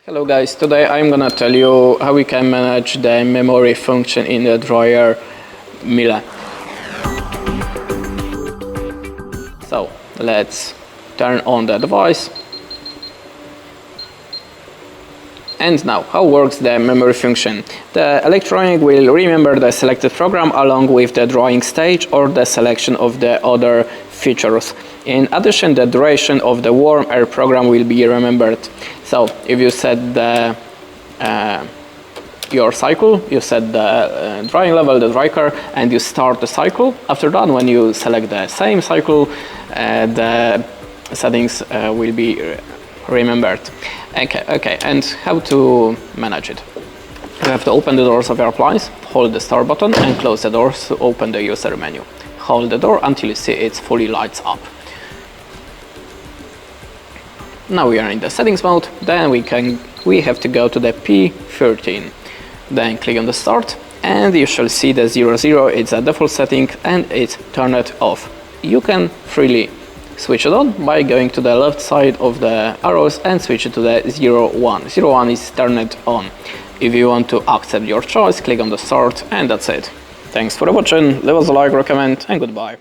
Hello guys, today I'm gonna tell you how we can manage the memory function in the dryer Miele. So let's turn on the device. And now, how works the memory function? The electronic will remember the selected program along with the drying stage or the selection of the other features. In addition, the duration of the warm air program will be remembered. So if you set your cycle, you set the drying level, the dry curve, and you start the cycle. After that, when you select the same cycle, the settings will be remembered. Okay, and how to manage it? You have to open the doors of your appliance, hold the start button and close the doors to open the user menu. Hold the door until you see it fully lights up. Now we are in the settings mode, then we have to go to the P13. Then click on the start and you shall see the 00, it's a default setting and it's turned off. You can freely switch it on by going to the left side of the arrows and switch it to the 01. 01 is turned on. If you want to accept your choice, click on the start and that's it. Thanks for watching, leave us a like, recommend and goodbye.